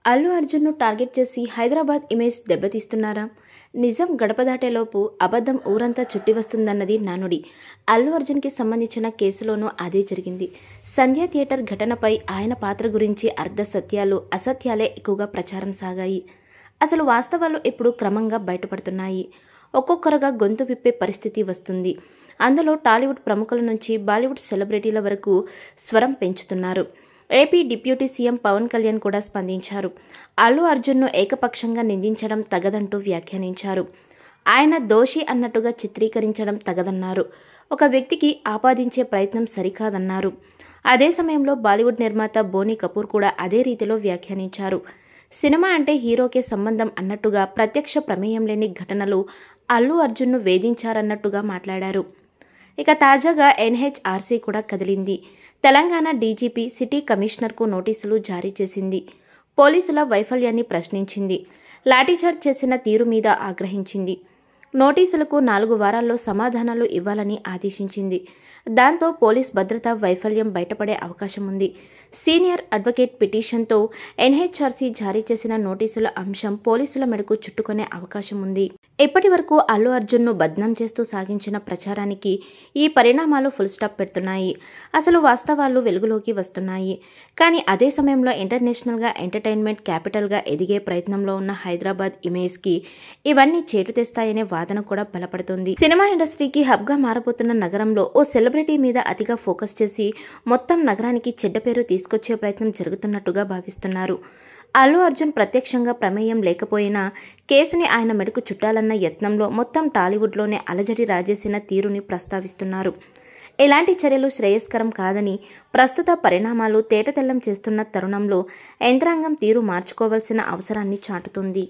Allu అర్జున్ను target చేసి Hyderabad image దెబ్బతీస్తున్నారా? నిజం గడప దాటేలోపు అబద్ధం ఊరంతా చుట్టి వస్తుందన్నది నానుడి. అల్లు అర్జున్కి సంబంధించిన కేసులోనూ అదే జరిగింది. సంధ్య థియేటర్ ఘటనపై ఆయన పాత్ర గురించి అర్ధ సత్యాలు, అసత్యాలే ఎక్కువగా ప్రచారం సాగాయి. అసలు వాస్తవాలు ఇప్పుడు క్రమంగా బయటపడుతున్నాయి. ఒక్కొక్కరుగా గొంతు విప్పే పరిస్థితి వస్తుంది. అందులో టాలీవుడ్ ప్రముఖుల నుంచి బాలీవుడ్ సెలబ్రిటీల వరకు స్వరం పెంచుతున్నారు. AP deputy CM Pawan Kalyan కూడా స్పందించారు. అల్లు అర్జున్ను ఏకపక్షంగా నిందించడం తగదంటూ వ్యాఖ్యానించారు. ఆయన దోషి అన్నట్టుగా చిత్రీకరించడం తగదన్నారు. ఒక వ్యక్తికి ఆపాదించే ప్రయత్నం సరికాదన్నారు. అదే సమయంలో బాలీవుడ్ నిర్మాత బోనీ కపూర్ కూడా అదే రీతిలో వ్యాఖ్యానించారు. సినిమా అంటే హీరోకే సంబంధం అన్నట్టుగా ప్రత్యక్ష ప్రమేయం లేని ఘటనలు అల్లు అర్జున్ను వేధించారన్నట్టుగా మాట్లాడారు. ఇక తాజాగా ఎన్హెచ్ఆర్సీ కూడా కదిలింది. తెలంగాణ డీజీపీ సిటీ కమిషనర్కు నోటీసులు జారీ చేసింది. పోలీసుల వైఫల్యాన్ని ప్రశ్నించింది. లాఠీచార్జ్ చేసిన తీరు మీద ఆగ్రహించింది. నోటీసులకు 4 వారాల్లో సమాధానాలు ఇవ్వాలని ఆదేశించింది. దాంతో పోలీస్ భద్రతా వైఫల్యం బయటపడే అవకాశం ఉంది. సీనియర్ అడ్వకేట్ పిటిషన్తో ఎన్హెచ్ఆర్సీ జారీ చేసిన నోటీసుల అంశం పోలీసుల మెడకు చుట్టుకునే అవకాశం ఉంది. ఇప్పటి వరకు అల్లు అర్జున్ను బద్నాం చేస్తూ సాగించిన ప్రచారానికి ఈ పరిణామాలు ఫుల్ స్టాప్ పెడుతున్నాయి. అసలు వాస్తవాలు వెలుగులోకి వస్తున్నాయి. కానీ అదే సమయంలో ఇంటర్నేషనల్గా ఎంటర్టైన్మెంట్ క్యాపిటల్గా ఎదిగే ప్రయత్నంలో ఉన్న హైదరాబాద్ ఇమేజ్కి ఇవన్నీ చేటు తెస్తాయనే వాదన కూడా బలపడుతుంది. సినిమా ఇండస్ట్రీకి హబ్గా మారబోతున్న నగరంలో ఓ సెలబ్రిటీ మీద అతిగా ఫోకస్ చేసి మొత్తం నగరానికి చెడ్డ పేరు తీసుకొచ్చే ప్రయత్నం జరుగుతున్నట్టుగా భావిస్తున్నారు. అల్లు అర్జున్ ప్రత్యక్షంగా ప్రమేయం లేకపోయినా కేసుని ఆయన మెడకు చుట్టాలన్న యత్నంలో మొత్తం టాలీవుడ్లోనే అలజడి రాజేసిన తీరుని ప్రస్తావిస్తున్నారు. ఎలాంటి చర్యలు శ్రేయస్కరం కాదని, ప్రస్తుత పరిణామాలు తేటతెల్లం చేస్తున్న తరుణంలో యంత్రాంగం తీరు మార్చుకోవాల్సిన అవసరాన్ని చాటుతుంది.